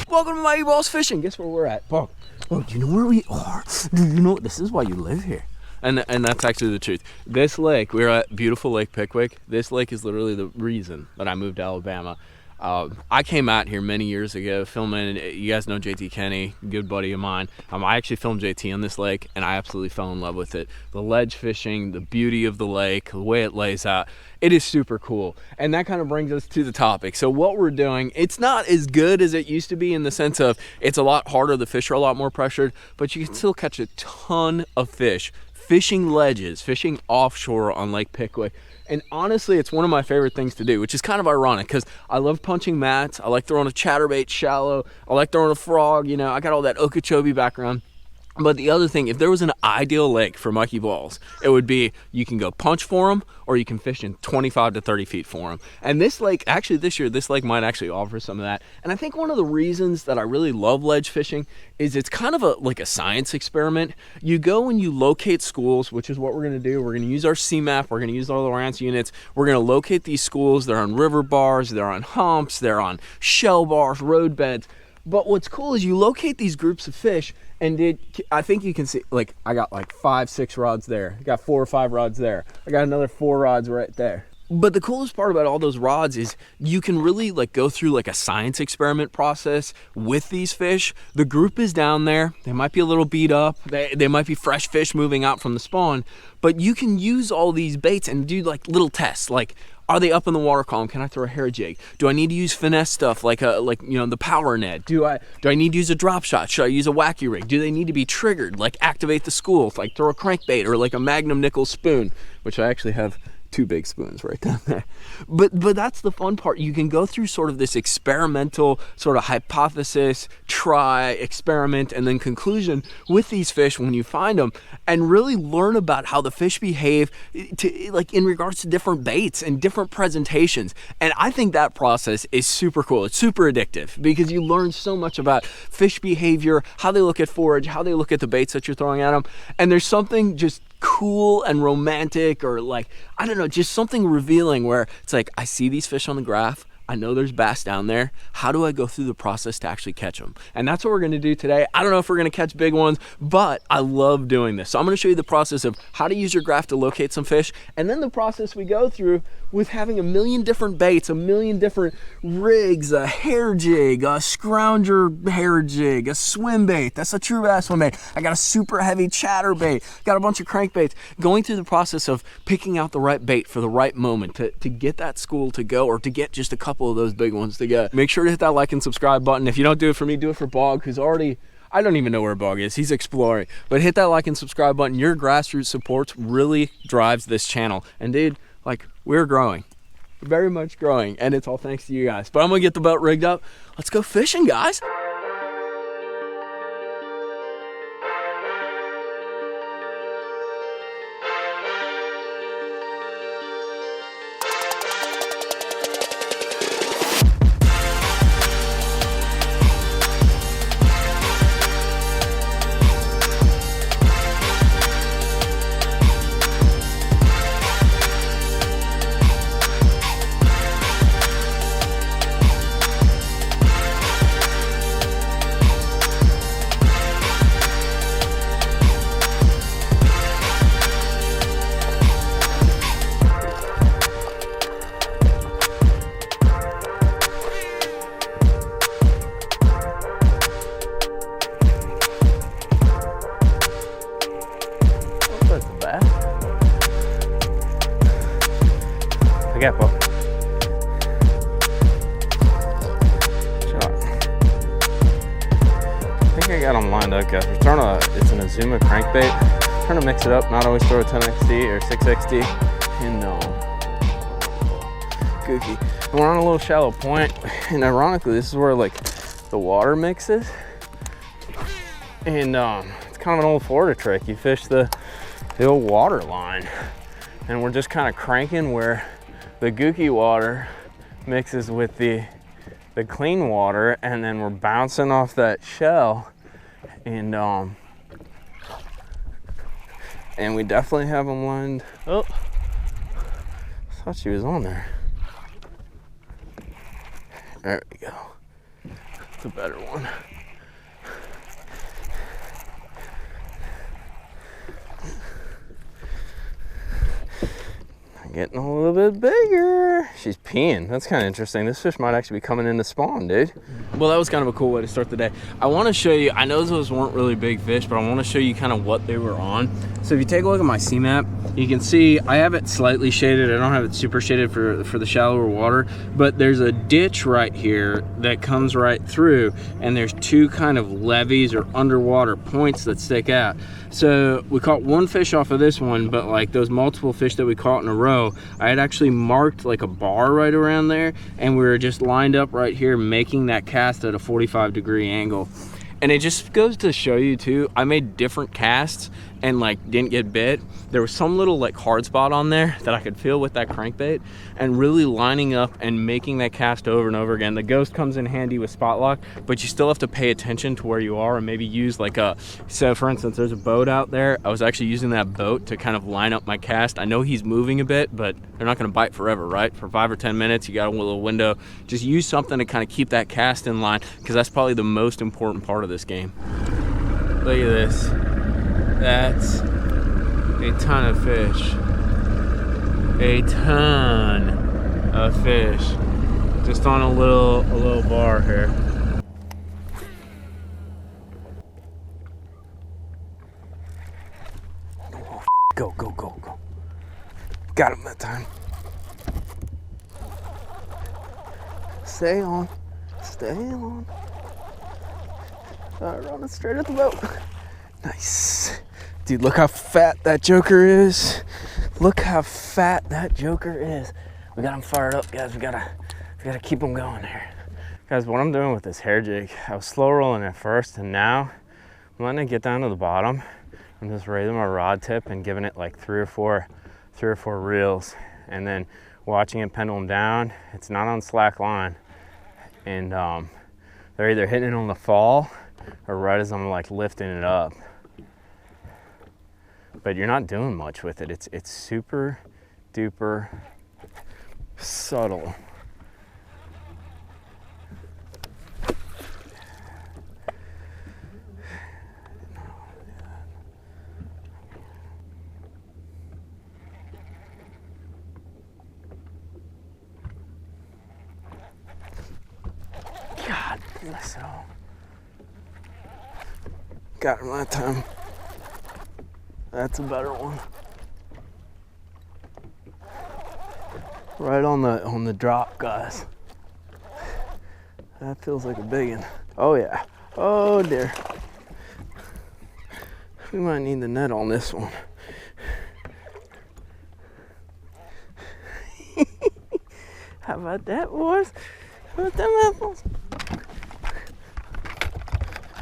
Welcome to mikeybalzz fishing. Guess where we're at? Bog. Oh, do you know where we are? Do you know, this is why you live here. And that's actually the truth. This lake, we're at beautiful Lake Pickwick. This lake is literally the reason that I moved to Alabama. I came out here many years ago filming. You guys know JT Kenny, good buddy of mine. I actually filmed JT on this lake, and I absolutely fell in love with it. The ledge fishing, the beauty of the lake, the way it lays out, it is super cool. And that kind of brings us to the topic. So what we're doing, it's not as good as it used to be in the sense of it's a lot harder, the fish are a lot more pressured, but you can still catch a ton of fish fishing ledges, fishing offshore on Lake Pickwick. And honestly, it's one of my favorite things to do, which is kind of ironic because I love punching mats. I like throwing a chatterbait shallow. I like throwing a frog. You know, I got all that Okeechobee background. But the other thing, if there was an ideal lake for mikeybalzz, it would be you can go punch for them or you can fish in 25 to 30 feet for them. And this lake, actually this year, this lake might actually offer some of that. And I think one of the reasons that I really love ledge fishing is it's kind of like a science experiment. You go and you locate schools, which is what we're gonna do. We're gonna use our CMAP, we're gonna use all the Lowrance units. We're gonna locate these schools. They're on river bars, they're on humps, they're on shell bars, road beds. But what's cool is you locate these groups of fish, and I think you can see, like, I got like 5-6 rods there. I got 4 or 5 rods there. I got another 4 rods right there. But the coolest part about all those rods is you can really like go through like a science experiment process with these fish. The group is down there. They might be a little beat up. They might be fresh fish moving out from the spawn, but you can use all these baits and do like little tests. Like, are they up in the water column? Can I throw a hair jig? Do I need to use finesse stuff like you know, the power net? Do I need to use a drop shot? Should I use a wacky rig? Do they need to be triggered? Like activate the school, like throw a crankbait or like a Magnum nickel spoon, which I actually have 2 big spoons right down there. But that's the fun part. You can go through sort of this experimental sort of hypothesis, try, experiment, and then conclusion with these fish when you find them, and really learn about how the fish behave to, like, in regards to different baits and different presentations. And I think that process is super cool. It's super addictive because you learn so much about fish behavior, how they look at forage, how they look at the baits that you're throwing at them. And there's something just cool and romantic, or like, I don't know, just something revealing where it's like, I see these fish on the graph, I know there's bass down there. How do I go through the process to actually catch them? And that's what we're gonna do today. I don't know if we're gonna catch big ones, but I love doing this. So I'm gonna show you the process of how to use your graph to locate some fish, and then the process we go through with having a million different baits, a million different rigs, a hair jig, a scrounger hair jig, a swim bait. That's a true bass swim bait. I got a super heavy chatterbait, got a bunch of crankbaits. Going through the process of picking out the right bait for the right moment to get that school to go, or to get just a couple of those big ones to go. Make sure to hit that like and subscribe button. If you don't do it for me, do it for Bog, who's already, I don't even know where Bog is. He's exploring. But hit that like and subscribe button. Your grassroots support really drives this channel. And dude, like, we're growing. Very much growing. And it's all thanks to you guys. But I'm gonna get the boat rigged up. Let's go fishing, guys. I got one. Shot. I think I got them lined up, guys. We're throwing it's an Azuma crankbait. Trying to mix it up, not always throw a 10XD or 6XD. And goofy. And we're on a little shallow point, and ironically, this is where like the water mixes. And it's kind of an old Florida trick. You fish the old water line, and we're just kind of cranking where the gooky water mixes with the clean water, and then we're bouncing off that shell, and we definitely have them lined. Oh, I thought she was on there. There we go. It's a better one. Getting a little bit bigger. She's peeing. That's kind of interesting. This fish might actually be coming in to spawn, dude. Well, that was kind of a cool way to start the day. I want to show you, I know those weren't really big fish, but I want to show you kind of what they were on. So if you take a look at my sea map, you can see I have it slightly shaded. I don't have it super shaded for the shallower water, but there's a ditch right here that comes right through, and there's two kind of levees or underwater points that stick out. So we caught one fish off of this one, but like those multiple fish that we caught in a row, I had actually marked like a bar right around there, and we were just lined up right here making that cast at a 45-degree angle. And it just goes to show you too, I made different casts and like didn't get bit. There was some little like hard spot on there that I could feel with that crankbait, and really lining up and making that cast over and over again. The ghost comes in handy with spot lock, but you still have to pay attention to where you are and maybe use like a, so for instance, there's a boat out there. I was actually using that boat to kind of line up my cast. I know he's moving a bit, but they're not gonna bite forever, right? For 5 or 10 minutes, you got a little window. Just use something to kind of keep that cast in line, because that's probably the most important part of this game. Look at this. That's a ton of fish. A ton of fish. Just on a little bar here. Oh, go, go, go, go. Got him that time. Stay on. Stay on. Running straight at the boat. Nice. Dude, look how fat that joker is. Look how fat that joker is. We got him fired up, guys. We gotta keep him going here. Guys, what I'm doing with this hair jig, I was slow rolling at first, and now I'm letting it get down to the bottom. I'm just raising my rod tip and giving it like three or four reels, and then watching it pendulum down. It's not on slack line, and they're either hitting it on the fall or right as I'm like lifting it up. But you're not doing much with it. It's super duper subtle. God bless it all. Got him that time. That's a better one. Right on the drop, guys. That feels like a big one. Oh yeah. Oh dear. We might need the net on this one. How about that, boys? How about them apples?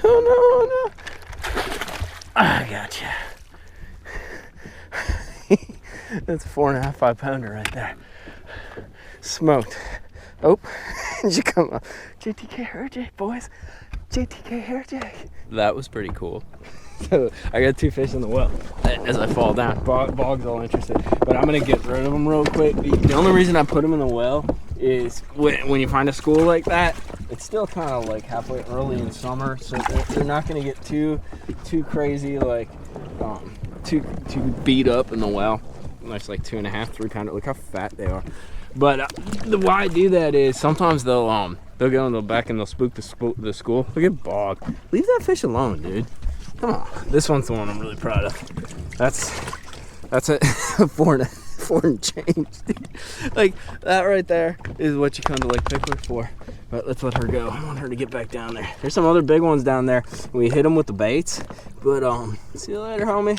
Oh no, oh no. I got you. That's a 4.5, 5 pounder right there. Smoked. Oh, did you come up? JTK Hair Jig, boys. JTK Hair Jig. That was pretty cool. So I got 2 fish in the well as I fall down. Bog's all interested, but I'm gonna get rid of them real quick. The only reason I put them in the well is when you find a school like that, it's still kind of like halfway early in summer, so they're not gonna get too crazy, like too beat up in the well. That's like 2.5, 3 pounder. Look how fat they are. But why I do that is sometimes they'll go in the back and they'll spook the school. Look at Bog. Leave that fish alone, dude. Come on. This one's the one I'm really proud of. That's a 4 and change, dude. Like that right there is what you come to Lake Pickwick for. But let's let her go. I want her to get back down there. There's some other big ones down there. We hit them with the baits. But see you later, homie.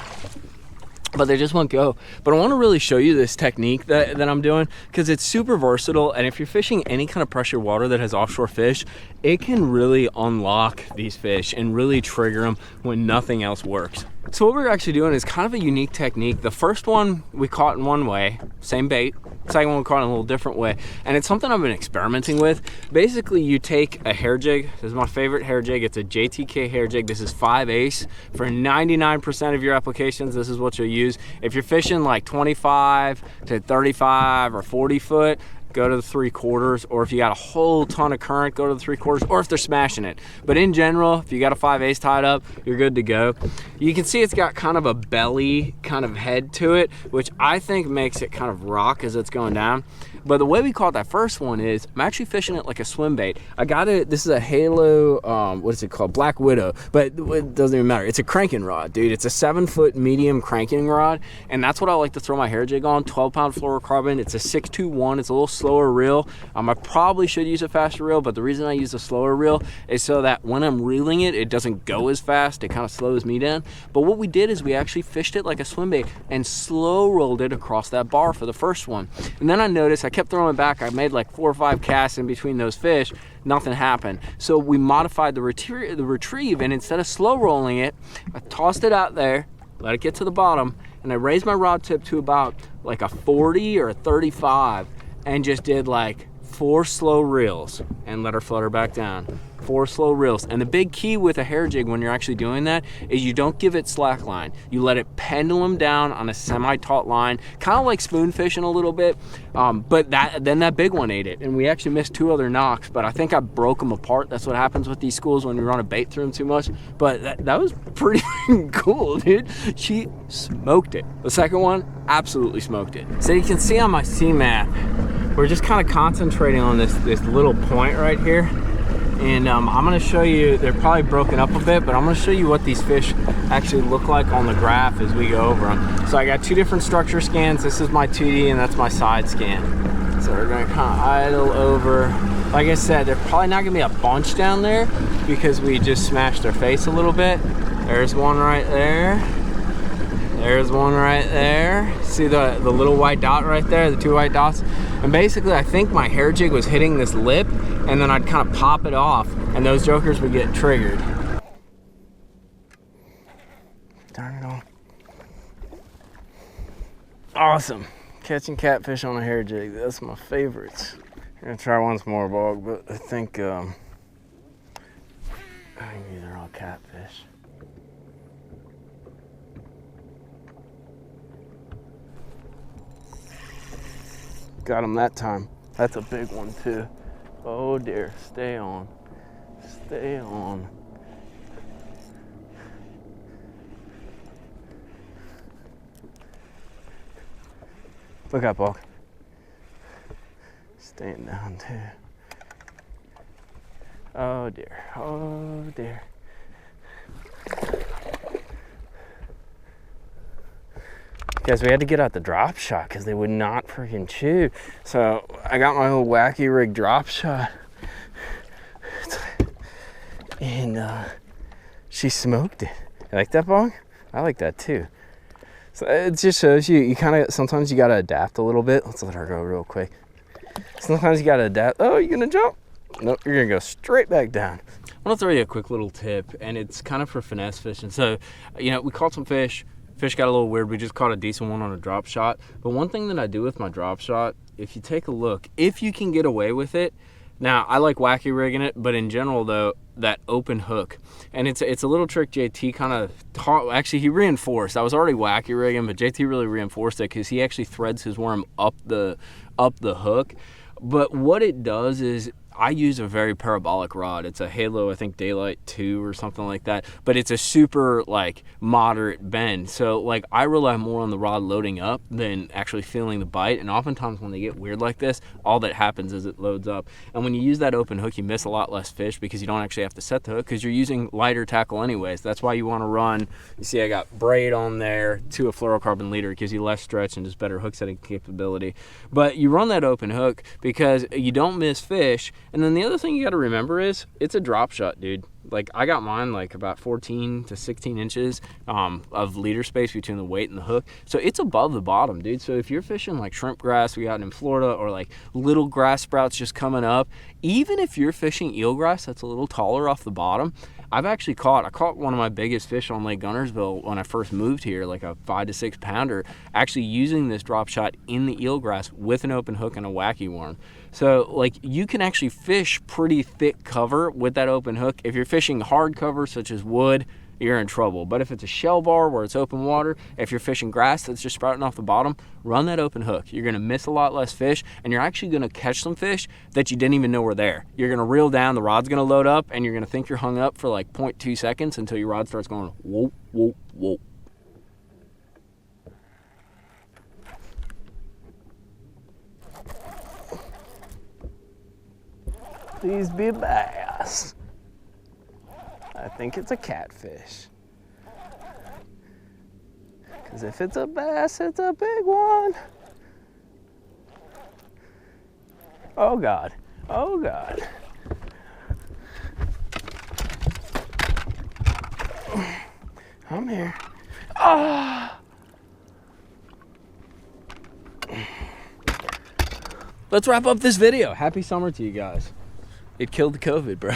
But they just won't go. But I want to really show you this technique that I'm doing, because it's super versatile, and if you're fishing any kind of pressure water that has offshore fish, it can really unlock these fish and really trigger them when nothing else works. So what we're actually doing is kind of a unique technique. The first one we caught in one way, same bait. Second one we caught in a little different way, and it's something I've been experimenting with. Basically, you take a hair jig. This is my favorite hair jig. It's a JTK hair jig. This is 5/8. For 99% of your applications, this is what you'll use. If you're fishing like 25 to 35 or 40 foot, go to the 3/4, or if you got a whole ton of current, go to the 3/4, or if they're smashing it. But in general, if you got a 5/8 tied up, you're good to go. You can see it's got kind of a belly kind of head to it, which I think makes it kind of rock as it's going down. But the way we caught that first one is I'm actually fishing it like a swim bait. I got it, this is a Halo, what is it called? Black Widow, but it doesn't even matter. It's a cranking rod, dude. It's a 7-foot medium cranking rod, and that's what I like to throw my hair jig on, 12-pound fluorocarbon. It's a 621, it's a little slower reel. I probably should use a faster reel, but the reason I use a slower reel is so that when I'm reeling it, it doesn't go as fast. It kind of slows me down. But what we did is we actually fished it like a swim bait and slow rolled it across that bar for the first one. And then I noticed I kept throwing it back. I made like 4 or 5 casts in between those fish. Nothing happened. So we modified the retrieve, and instead of slow rolling it, I tossed it out there, let it get to the bottom, and I raised my rod tip to about like a 40 or a 35 and just did like 4 slow reels and let her flutter back down. 4 slow reels. And the big key with a hair jig when you're actually doing that is you don't give it slack line. You let it pendulum down on a semi-taut line, kind of like spoon fishing a little bit. But then that big one ate it, and we actually missed 2 other knocks, but I think I broke them apart. That's what happens with these schools when you run a bait through them too much. But that was pretty cool, dude. She smoked it. The second one absolutely smoked it. So you can see on my C map, we're just kind of concentrating on this little point right here. And I'm gonna show you, they're probably broken up a bit, but I'm gonna show you what these fish actually look like on the graph as we go over them. So I got 2 different structure scans. This is my 2D and that's my side scan. So we're gonna kind of idle over. Like I said, there's probably not gonna be a bunch down there because we just smashed their face a little bit. There's one right there. There's one right there. See the little white dot right there, the 2 white dots? And basically, I think my hair jig was hitting this lip, and then I'd kind of pop it off, and those jokers would get triggered. Darn it all. Awesome. Catching catfish on a hair jig, that's my favorites. I'm gonna try once more, Bog, but I think these are all catfish. Got him that time. That's a big one too. Oh dear, stay on. Stay on. Look up, Bog. Staying down too. Oh dear, oh dear. Guys, we had to get out the drop shot because they would not freaking chew. So I got my old wacky rig drop shot, and she smoked it. You like that, Bog? I like that too. So it just shows you kind of, sometimes you gotta adapt a little bit. Let's let her go real quick. Sometimes you gotta adapt. Oh, you gonna jump? Nope, you're gonna go straight back down. I want to throw you a quick little tip, and it's kind of for finesse fishing. So, you know, we caught some fish. Fish got a little weird. We just caught a decent one on a drop shot. But one thing that I do with my drop shot, if you take a look, if you can get away with it, now I like wacky rigging it, but in general though, that open hook, and it's a little trick JT kind of taught, actually he reinforced. I was already wacky rigging, but JT really reinforced it because he actually threads his worm up the hook. But what it does is, I use a very parabolic rod. It's a Halo, I think Daylight 2 or something like that, but it's a super like moderate bend. So like I rely more on the rod loading up than actually feeling the bite. And oftentimes when they get weird like this, all that happens is it loads up. And when you use that open hook, you miss a lot less fish because you don't actually have to set the hook because you're using lighter tackle anyways. That's why you want to run, you see I got braid on there to a fluorocarbon leader. It gives you less stretch and just better hook setting capability. But you run that open hook because you don't miss fish. And then the other thing you got to remember is it's a drop shot, dude. Like I got mine like about 14 to 16 inches of leader space between the weight and the hook. So it's above the bottom, dude. So if you're fishing like shrimp grass we got in Florida, or like little grass sprouts just coming up, even if you're fishing eelgrass that's a little taller off the bottom, I caught one of my biggest fish on Lake Gunnersville when I first moved here, like a 5 to 6 pounder, actually using this drop shot in the eelgrass with an open hook and a wacky worm. So like you can actually fish pretty thick cover with that open hook. If you're fishing hard cover such as wood, you're in trouble. But if it's a shell bar where it's open water, if you're fishing grass that's just sprouting off the bottom, run that open hook. You're gonna miss a lot less fish, and you're actually gonna catch some fish that you didn't even know were there. You're gonna reel down, the rod's gonna load up, and you're gonna think you're hung up for like 0.2 seconds until your rod starts going whoa, whoa, whoa. Please be a bass. I think it's a catfish. Because if it's a bass, it's a big one. Oh God, oh God. I'm here. Ah! Let's wrap up this video. Happy summer to you guys. It killed the COVID, bro.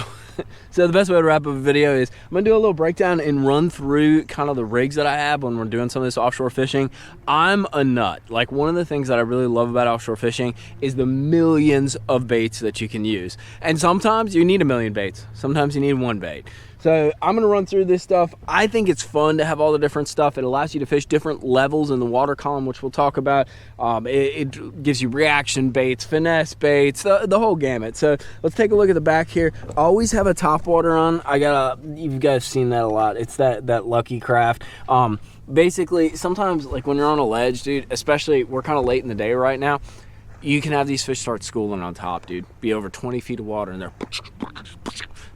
So the best way to wrap up a video is I'm gonna do a little breakdown and run through kind of the rigs that I have when we're doing some of this offshore fishing. I'm a nut. Like, one of the things that I really love about offshore fishing is the millions of baits that you can use. And sometimes you need a million baits. Sometimes you need one bait. So I'm gonna run through this stuff. I think it's fun to have all the different stuff. It allows you to fish different levels in the water column, which we'll talk about. It gives you reaction baits, finesse baits, the whole gamut. So let's take a look at the back here. I always have a top water on. You guys seen that a lot. It's that Lucky Craft. Basically, sometimes like when you're on a ledge, dude, especially we're kind of late in the day right now, you can have these fish start schooling on top, dude. Be over 20 feet of water and they're...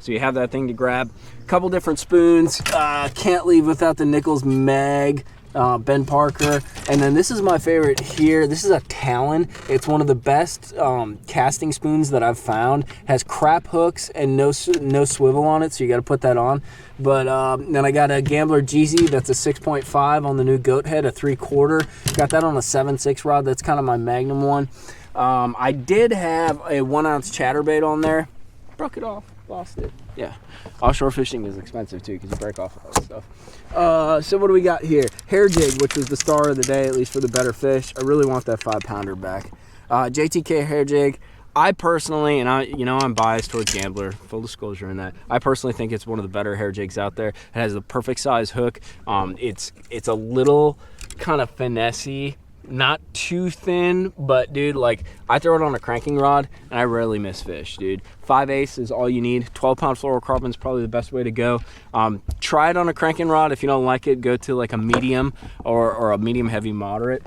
So you have that thing to grab. A couple different spoons. Can't leave without the Nichols Mag, Ben Parker. And then this is my favorite here. This is a Talon. It's one of the best casting spoons that I've found. Has crap hooks and no swivel on it, so you got to put that on. But then I got a Gambler GZ. That's a 6.5 on the new Goat Head, a 3/4. Got that on a 7/6 rod. That's kind of my Magnum one. I did have a 1 ounce chatterbait on there. Broke it off. Lost it. Yeah, offshore fishing is expensive too because you break off all that stuff. So what do we got here? Hair Jig, which was the star of the day, at least for the better fish. I really want that 5-pounder back. JTK Hair Jig. I personally, and I'm biased towards Gambler, full disclosure in that. I personally think it's one of the better hair jigs out there. It has the perfect size hook. It's a little kind of finessey. Not too thin, but dude, like, I throw it on a cranking rod and I rarely miss fish, dude. 5/8 is all you need. 12-pound fluorocarbon is probably the best way to go. Try it on a cranking rod. If you don't like it, go to like a medium or a medium heavy moderate.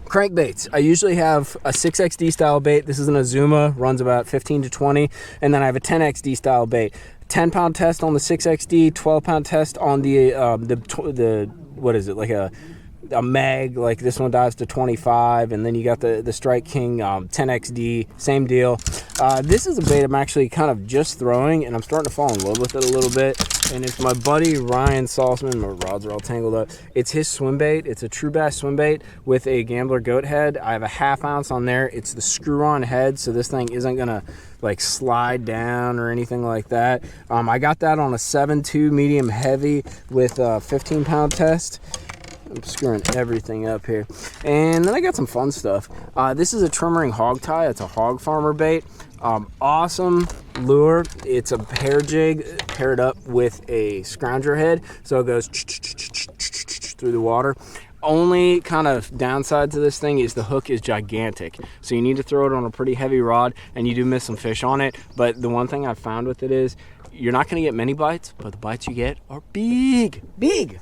Crankbaits. I usually have a 6XD style bait. This is an Azuma, runs about 15 to 20, and then I have a 10XD style bait. 10-pound test on the 6XD, 12-pound test on the what is it, like a mag, like this one dives to 25, and then you got the Strike King 10XD, same deal. This is a bait I'm actually kind of just throwing, and I'm starting to fall in love with it a little bit, and it's my buddy Ryan Salzman. My rods are all tangled up. It's his swim bait. It's a true bass swim bait with a Gambler Goat Head. I have a 1/2 ounce on there. It's the screw-on head, so this thing isn't gonna like slide down or anything like that. I got that on a 7.2 medium heavy with a 15-pound test. I'm screwing everything up here. And then I got some fun stuff. This is a trim ring hog tie. It's a hog farmer bait. Awesome lure. It's a hair jig paired up with a scrounger head. So it goes through the water. Only kind of downside to this thing is the hook is gigantic. So you need to throw it on a pretty heavy rod, and you do miss some fish on it. But the one thing I've found with it is you're not going to get many bites, but the bites you get are big, big.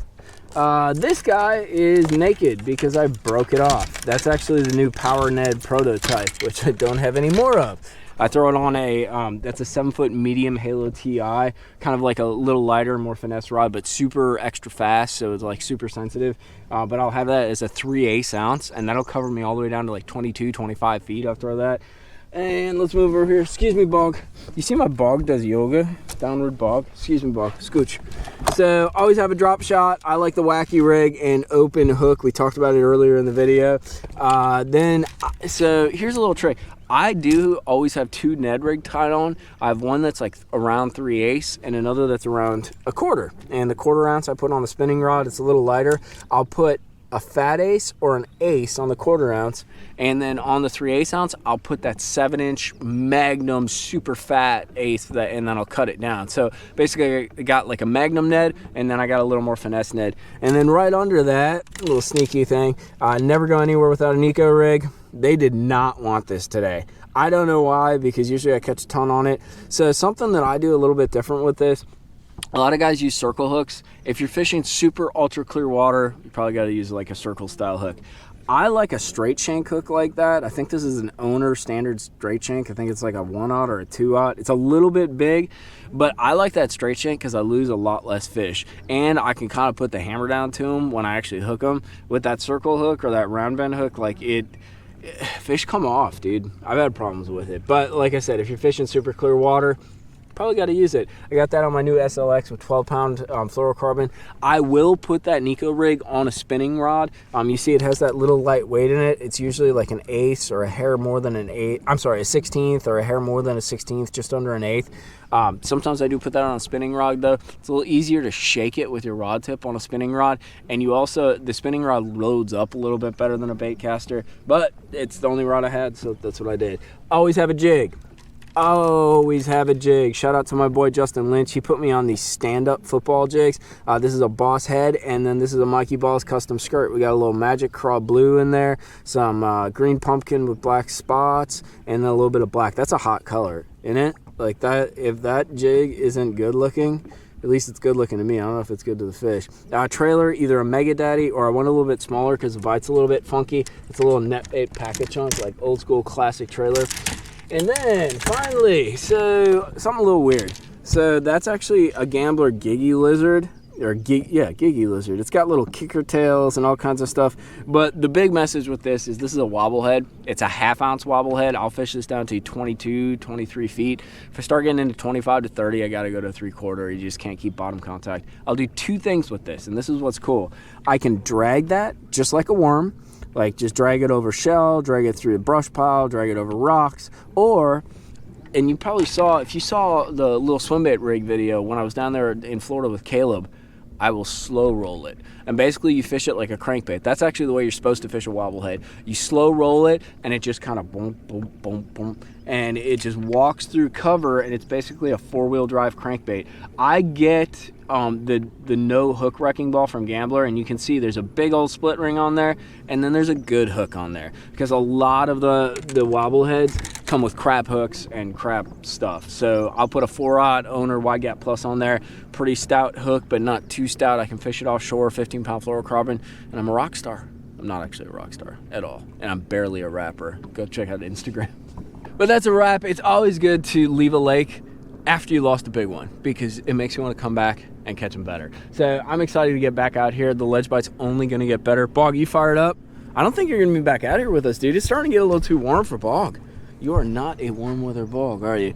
This guy is naked because I broke it off. That's actually the new Power Ned prototype, which I don't have any more of. I throw it on a, that's a 7-foot medium Halo TI, kind of like a little lighter, more finesse rod, but super extra fast, so it's like super sensitive. But I'll have that as a 3/8 ounce, and that'll cover me all the way down to like 22, 25 feet after that. And let's move over here. Excuse me, bog. You see my bog does yoga? Downward bog. Excuse me, bog. Scooch. So, always have a drop shot. I like the wacky rig and open hook. We talked about it earlier in the video. So here's a little trick. I do always have 2 Ned rig tied on. I have one that's like around 3/8 and another that's around 1/4. And the 1/4 ounce I put on the spinning rod. It's a little lighter. I'll put a fat ace or an ace on the 1/4 ounce, and then on the 3/8 ounce I'll put that 7-inch magnum super fat ace and then I'll cut it down. So basically I got like a magnum Ned, and then I got a little more finesse Ned, and then right under that little sneaky thing, never go anywhere without an eco rig. They did not want this today. I don't know why, because usually I catch a ton on it. So something that I do a little bit different with this, a lot of guys use circle hooks. If you're fishing super ultra clear water, you probably got to use like a circle style hook. I like a straight shank hook like that. I think this is an owner standard straight shank. I think it's like a 1/0 or a 2/0. It's a little bit big, but I like that straight shank because I lose a lot less fish, and I can kind of put the hammer down to them when I actually hook them. With that circle hook or that round bend hook, like fish come off, dude. I've had problems with it, but like I said, if you're fishing super clear water, probably got to use it. I got that on my new SLX with 12-pound fluorocarbon. I will put that Nico rig on a spinning rod. You see it has that little light weight in it. It's usually like an eighth or a hair more than an eighth. I'm sorry, a 16th or a hair more than a 16th, just under an eighth. Sometimes I do put that on a spinning rod though. It's a little easier to shake it with your rod tip on a spinning rod, and the spinning rod loads up a little bit better than a bait caster, but it's the only rod I had, so that's what I did. Always have a jig. Always have a jig. Shout out to my boy Justin Lynch. He put me on these stand-up football jigs. This is a Boss head, and then this is a mikeybalzz custom skirt. We got a little magic craw blue in there, some green pumpkin with black spots, and then a little bit of black. That's a hot color, isn't it? Like that. If that jig isn't good looking, at least it's good looking to me. I don't know if it's good to the fish. Trailer, either a Mega Daddy, or I went a little bit smaller because the bite's a little bit funky. It's a little net bait packet chunk, like old school classic trailer. And then finally, so something a little weird. So that's actually a Gambler Giggy lizard, or Giggy lizard. It's got little kicker tails and all kinds of stuff. But the big message with this is a wobble head. It's a 1/2 ounce wobble head. I'll fish this down to 22, 23 feet. If I start getting into 25 to 30, I got to go to 3/4. You just can't keep bottom contact. I'll do 2 things with this, and this is what's cool. I can drag that just like a worm. Like just drag it over shell, drag it through a brush pile, drag it over rocks, and you probably saw, if you saw the little swim bait rig video when I was down there in Florida with Caleb, I will slow roll it. And basically you fish it like a crankbait. That's actually the way you're supposed to fish a wobble head. You slow roll it, and it just kind of boom, boom, boom, boom, and it just walks through cover, and it's basically a 4-wheel drive crankbait. I get the no hook wrecking ball from Gambler, and you can see there's a big old split ring on there, and then there's a good hook on there, because a lot of the wobble heads come with crap hooks and crap stuff. So I'll put a 4/0 owner wide gap plus on there. Pretty stout hook, but not too stout. I can fish it offshore, 15-pound fluorocarbon, and I'm a rock star. I'm not actually a rock star at all, and I'm barely a rapper. Go check out Instagram. But that's a wrap. It's always good to leave a lake after you lost a big one, because it makes you want to come back and catch them better. So I'm excited to get back out here. The ledge bite's only going to get better. Bog, you fired up? I don't think you're going to be back out here with us, dude. It's starting to get a little too warm for Bog. You are not a warm weather bog, are you?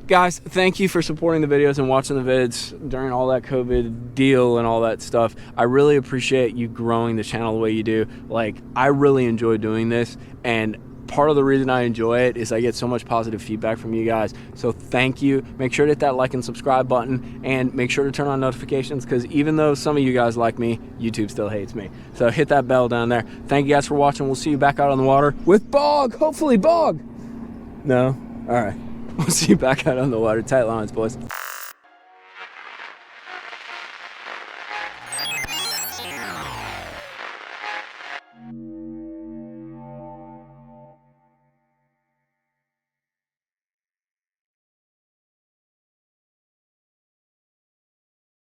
Guys, thank you for supporting the videos and watching the vids during all that COVID deal and all that stuff. I really appreciate you growing the channel the way you do. Like, I really enjoy doing this, and part of the reason I enjoy it is I get so much positive feedback from you guys. So thank you. Make sure to hit that like and subscribe button, and make sure to turn on notifications, because even though some of you guys like me, YouTube still hates me. So hit that bell down there. Thank you guys for watching. We'll see you back out on the water with Bog. Hopefully Bog. No? All right. We'll see you back out on the water. Tight lines, boys.